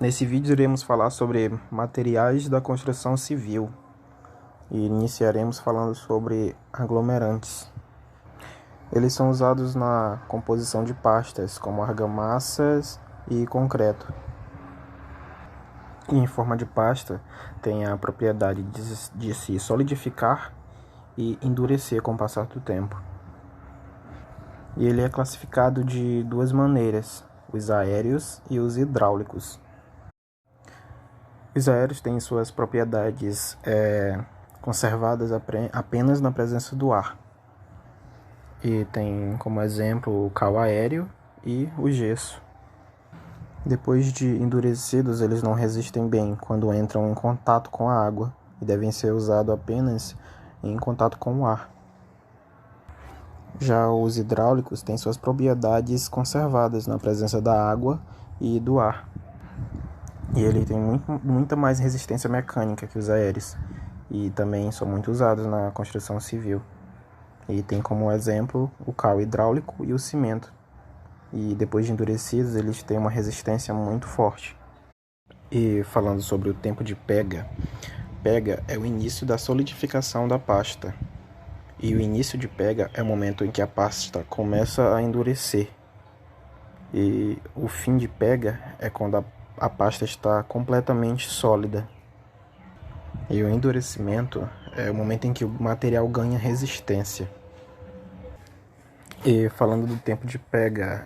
Nesse vídeo iremos falar sobre materiais da construção civil e iniciaremos falando sobre aglomerantes. Eles são usados na composição de pastas, como argamassas e concreto. E em forma de pasta, tem a propriedade de se solidificar e endurecer com o passar do tempo. E ele é classificado de duas maneiras, os aéreos e os hidráulicos. Os aéreos têm suas propriedades conservadas apenas na presença do ar. E tem como exemplo o cal aéreo e o gesso. Depois de endurecidos, eles não resistem bem quando entram em contato com a água e devem ser usados apenas em contato com o ar. Já os hidráulicos têm suas propriedades conservadas na presença da água e do ar. E ele tem muita mais resistência mecânica que os aéreos. E também são muito usados na construção civil. E tem como exemplo o cal hidráulico e o cimento. E depois de endurecidos, eles têm uma resistência muito forte. E falando sobre o tempo de pega, pega é o início da solidificação da pasta. E o início de pega é o momento em que a pasta começa a endurecer. E o fim de pega é quando a pasta está completamente sólida. E o endurecimento é o momento em que o material ganha resistência. E falando do tempo de pega,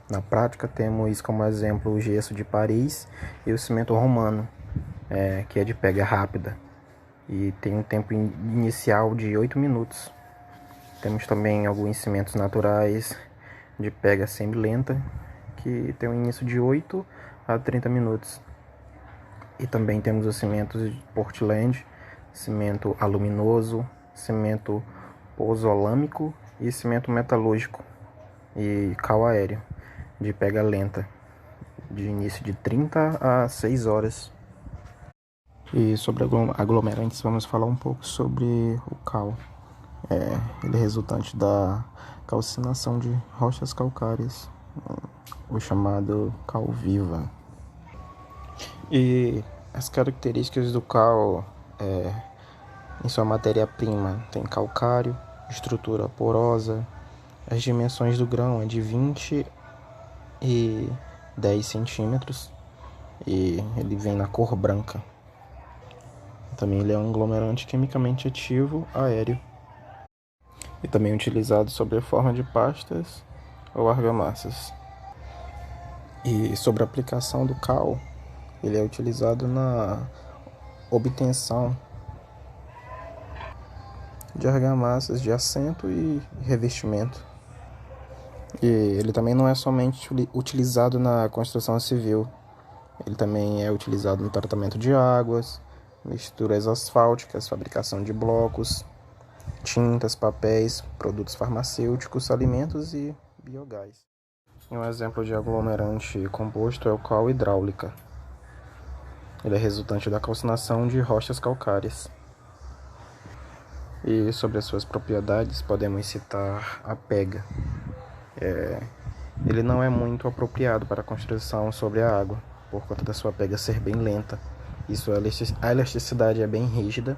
na prática temos como exemplo o gesso de Paris e o cimento romano, que é de pega rápida. E tem um tempo inicial de 8 minutos. Temos também alguns cimentos naturais de pega semi-lenta, que tem um início de 8 a 30 minutos. E também temos os cimentos de Portland, cimento aluminoso, cimento pozolâmico e cimento metalúrgico e cal aéreo, de pega lenta, de início de 30 a 6 horas. E sobre aglomerantes, vamos falar um pouco sobre o cal. Ele é resultante da calcinação de rochas calcárias, o chamado cal viva. E as características do cal em sua matéria-prima tem calcário, estrutura porosa, as dimensões do grão é de 20 e 10 centímetros e ele vem na cor branca. Também ele é um aglomerante quimicamente ativo aéreo e também utilizado sob a forma de pastas ou argamassas. E sobre a aplicação do cal, ele é utilizado na obtenção de argamassas de assento e revestimento. E ele também não é somente utilizado na construção civil, ele também é utilizado no tratamento de águas, misturas asfálticas, fabricação de blocos, tintas, papéis, produtos farmacêuticos, alimentos e biogás. Um exemplo de aglomerante composto é o cal hidráulica. Ele é resultante da calcinação de rochas calcárias. E sobre as suas propriedades, podemos citar a pega. Ele não é muito apropriado para a construção sobre a água, por conta da sua pega ser bem lenta. E a elasticidade é bem rígida,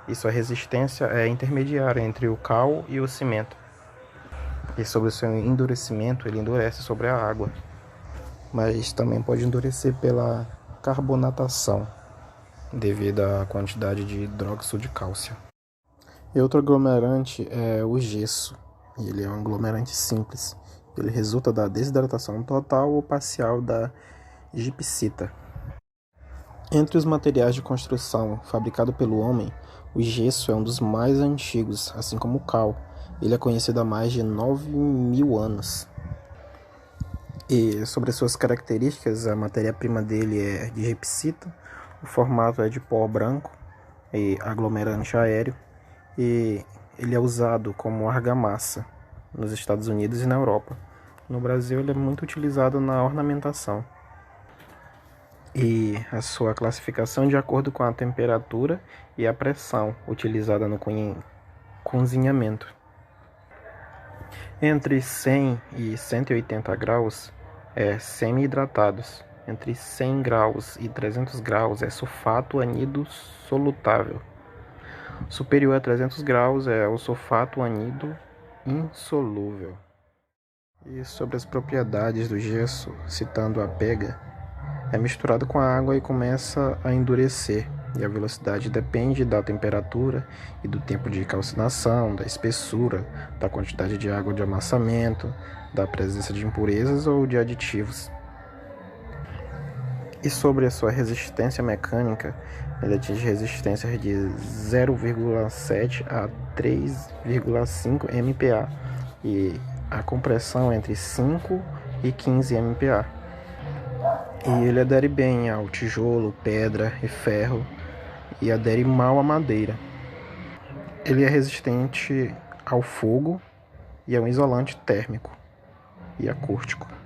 e sua resistência é intermediária entre o cal e o cimento. E sobre o seu endurecimento, ele endurece sobre a água, mas também pode endurecer pela carbonatação, devido à quantidade de hidróxido de cálcio. E outro aglomerante é o gesso. Ele é um aglomerante simples. Ele resulta da desidratação total ou parcial da gipsita. Entre os materiais de construção fabricados pelo homem, o gesso é um dos mais antigos, assim como o cal. Ele é conhecido há mais de 9.000 anos. E sobre as suas características, a matéria-prima dele é de gipsita, o formato é de pó branco e aglomerante aéreo, e ele é usado como argamassa nos Estados Unidos e na Europa. No Brasil, ele é muito utilizado na ornamentação. E a sua classificação de acordo com a temperatura e a pressão utilizada no cozinhamento. Entre 100 e 180 graus semi-hidratados. entre 100 graus e 300 graus é sulfato anido solutável. Superior a 300 graus é o sulfato anido insolúvel. E sobre as propriedades do gesso, citando a pega, é misturado com a água e começa a endurecer, e a velocidade depende da temperatura e do tempo de calcinação, da espessura, da quantidade de água de amassamento, da presença de impurezas ou de aditivos. E sobre a sua resistência mecânica, ele atinge resistências de 0,7 a 3,5 MPa e a compressão entre 5 e 15 MPa. E ele adere bem ao tijolo, pedra e ferro e adere mal à madeira. Ele é resistente ao fogo e é um isolante térmico e acústico.